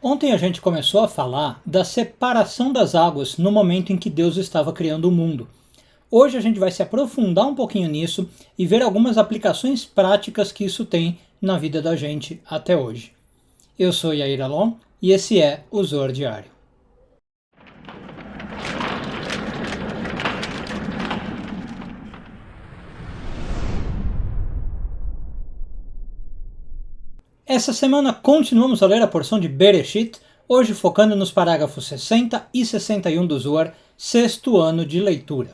Ontem a gente começou a falar da separação das águas no momento em que Deus estava criando o mundo. Hoje a gente vai se aprofundar um pouquinho nisso e ver algumas aplicações práticas que isso tem na vida da gente até hoje. Eu sou Yair Alon e esse é o Zohar Diário. Essa semana continuamos a ler a porção de Bereshit, hoje focando nos parágrafos 60 e 61 do Zohar, sexto ano de leitura.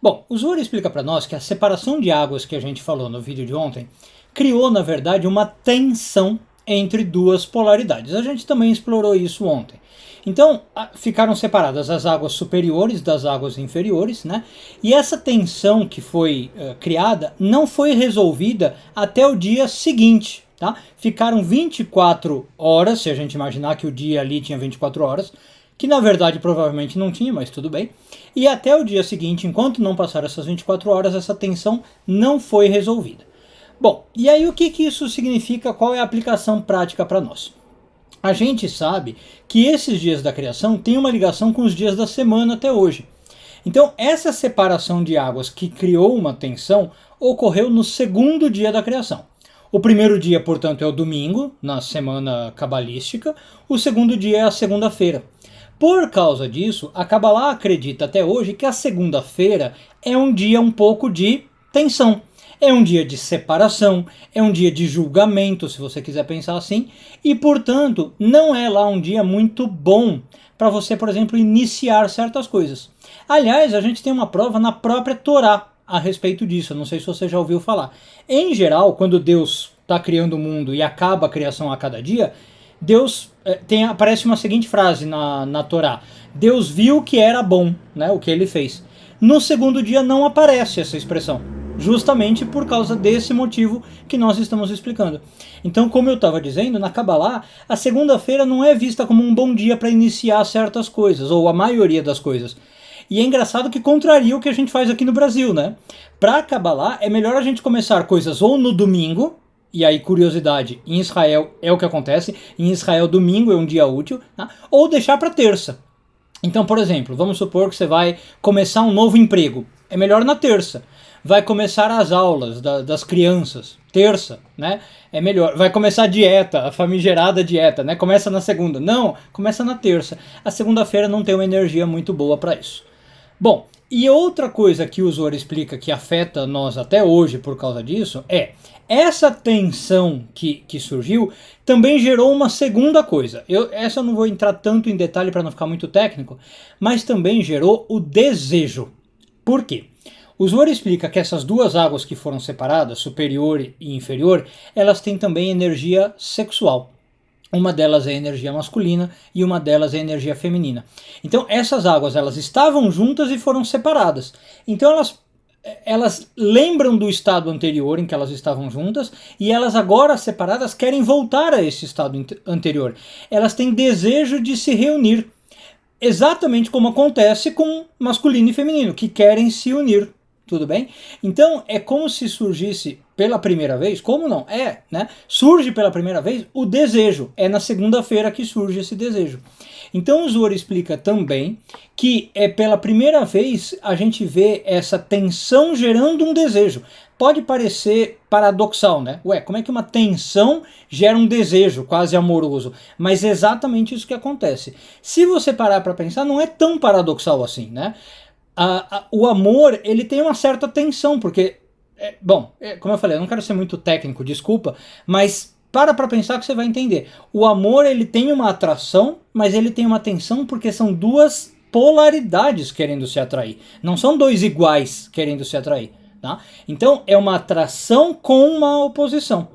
Bom, o Zohar explica para nós que a separação de águas que a gente falou no vídeo de ontem criou, na verdade, uma tensão entre duas polaridades. A gente também explorou isso ontem. Então, ficaram separadas as águas superiores das águas inferiores, né? E essa tensão que foi criada não foi resolvida até o dia seguinte, tá? Ficaram 24 horas, se a gente imaginar que o dia ali tinha 24 horas, que na verdade provavelmente não tinha, mas tudo bem. E até o dia seguinte, enquanto não passaram essas 24 horas, essa tensão não foi resolvida. Bom, e aí o que isso significa? Qual é a aplicação prática para nós? A gente sabe que esses dias da criação têm uma ligação com os dias da semana até hoje. Então, essa separação de águas que criou uma tensão ocorreu no segundo dia da criação. O primeiro dia, portanto, é o domingo, na semana cabalística. O segundo dia é a segunda-feira. Por causa disso, a Kabbalah acredita até hoje que a segunda-feira é um dia um pouco de tensão. É um dia de separação, é um dia de julgamento, se você quiser pensar assim, e, portanto, não é lá um dia muito bom para você, por exemplo, iniciar certas coisas. Aliás, a gente tem uma prova na própria Torá a respeito disso, eu não sei se você já ouviu falar. Em geral, quando Deus está criando o mundo e acaba a criação a cada dia, Deus aparece uma seguinte frase na Torá: Deus viu que era bom, né, o que ele fez. No segundo dia não aparece essa expressão, justamente por causa desse motivo que nós estamos explicando. Então, como eu estava dizendo, na Kabbalah, a segunda-feira não é vista como um bom dia para iniciar certas coisas, ou a maioria das coisas. E é engraçado que contraria o que a gente faz aqui no Brasil, né? Para Kabbalah, é melhor a gente começar coisas ou no domingo, e aí, curiosidade, em Israel é o que acontece, em Israel domingo é um dia útil, tá? Ou deixar para terça. Então, por exemplo, vamos supor que você vai começar um novo emprego, é melhor na terça. Vai começar as aulas das crianças, terça, né? É melhor. Vai começar a dieta, a famigerada dieta, né? Começa na segunda. Não, começa na terça. A segunda-feira não tem uma energia muito boa para isso. Bom, e outra coisa que o Zohar explica que afeta nós até hoje por causa disso é essa tensão que surgiu também gerou uma segunda coisa. Essa eu não vou entrar tanto em detalhe para não ficar muito técnico, mas também gerou o desejo. Por quê? O Zohar explica que essas duas águas que foram separadas, superior e inferior, elas têm também energia sexual. Uma delas é a energia masculina e uma delas é a energia feminina. Então essas águas elas estavam juntas e foram separadas. Então elas lembram do estado anterior em que elas estavam juntas e elas agora separadas querem voltar a esse estado anterior. Elas têm desejo de se reunir. Exatamente como acontece com masculino e feminino, que querem se unir. Tudo bem? Então é como se surgisse pela primeira vez, como não? Né? Surge pela primeira vez o desejo. É na segunda-feira que surge esse desejo. Então o Zohar explica também que pela primeira vez a gente vê essa tensão gerando um desejo. Pode parecer paradoxal, né? Ué, como é que uma tensão gera um desejo quase amoroso? Mas é exatamente isso que acontece. Se você parar para pensar, não é tão paradoxal assim, né? O amor, ele tem uma certa tensão, porque, como eu falei, eu não quero ser muito técnico, desculpa, mas para pensar que você vai entender. O amor, ele tem uma atração, mas ele tem uma tensão porque são duas polaridades querendo se atrair. Não são dois iguais querendo se atrair, tá? Então, é uma atração com uma oposição.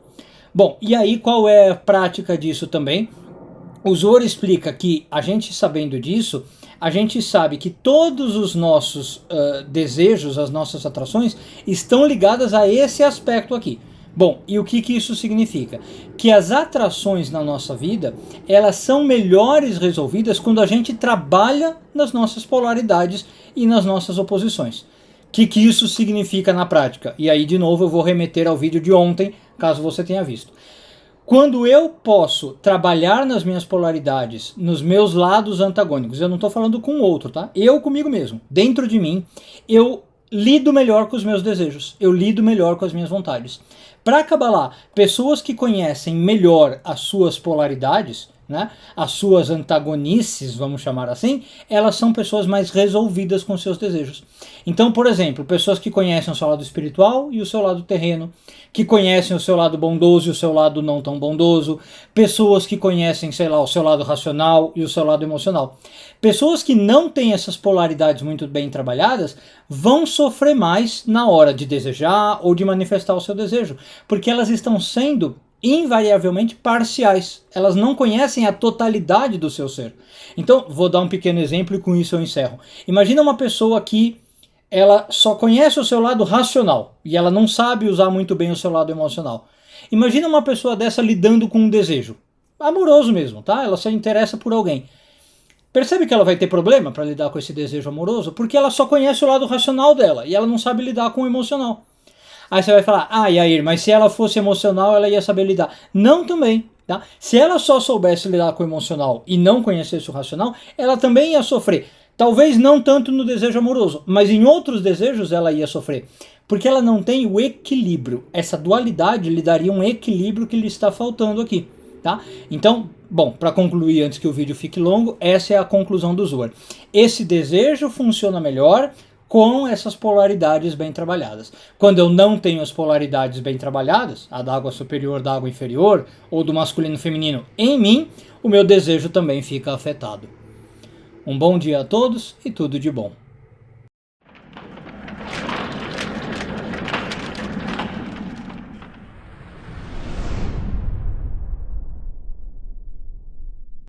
Bom, e aí qual é a prática disso também? O Zohar explica que a gente sabendo disso, a gente sabe que todos os nossos desejos, as nossas atrações, estão ligadas a esse aspecto aqui. Bom, e o que isso significa? Que as atrações na nossa vida, elas são melhores resolvidas quando a gente trabalha nas nossas polaridades e nas nossas oposições. O que isso significa na prática? E aí, de novo, eu vou remeter ao vídeo de ontem, caso você tenha visto. Quando eu posso trabalhar nas minhas polaridades, nos meus lados antagônicos, eu não estou falando com o outro, tá? Eu comigo mesmo, dentro de mim, eu lido melhor com os meus desejos, eu lido melhor com as minhas vontades. Para Kabbalah, pessoas que conhecem melhor as suas polaridades, né, as suas antagonices, vamos chamar assim, elas são pessoas mais resolvidas com seus desejos. Então, por exemplo, pessoas que conhecem o seu lado espiritual e o seu lado terreno, que conhecem o seu lado bondoso e o seu lado não tão bondoso, pessoas que conhecem, sei lá, o seu lado racional e o seu lado emocional. Pessoas que não têm essas polaridades muito bem trabalhadas vão sofrer mais na hora de desejar ou de manifestar o seu desejo, porque elas estão sendo invariavelmente parciais. Elas não conhecem a totalidade do seu ser. Então, vou dar um pequeno exemplo e com isso eu encerro. Imagina uma pessoa que ela só conhece o seu lado racional e ela não sabe usar muito bem o seu lado emocional. Imagina uma pessoa dessa lidando com um desejo amoroso mesmo, tá? Ela se interessa por alguém. Percebe que ela vai ter problema para lidar com esse desejo amoroso porque ela só conhece o lado racional dela e ela não sabe lidar com o emocional. Aí você vai falar, Yair, mas se ela fosse emocional, ela ia saber lidar. Não também, tá? Se ela só soubesse lidar com o emocional e não conhecesse o racional, ela também ia sofrer. Talvez não tanto no desejo amoroso, mas em outros desejos ela ia sofrer. Porque ela não tem o equilíbrio. Essa dualidade lhe daria um equilíbrio que lhe está faltando aqui, tá? Então, bom, para concluir antes que o vídeo fique longo, essa é a conclusão do Zohar. Esse desejo funciona melhor com essas polaridades bem trabalhadas. Quando eu não tenho as polaridades bem trabalhadas, a da água superior, da água inferior, ou do masculino e feminino em mim, o meu desejo também fica afetado. Um bom dia a todos e tudo de bom.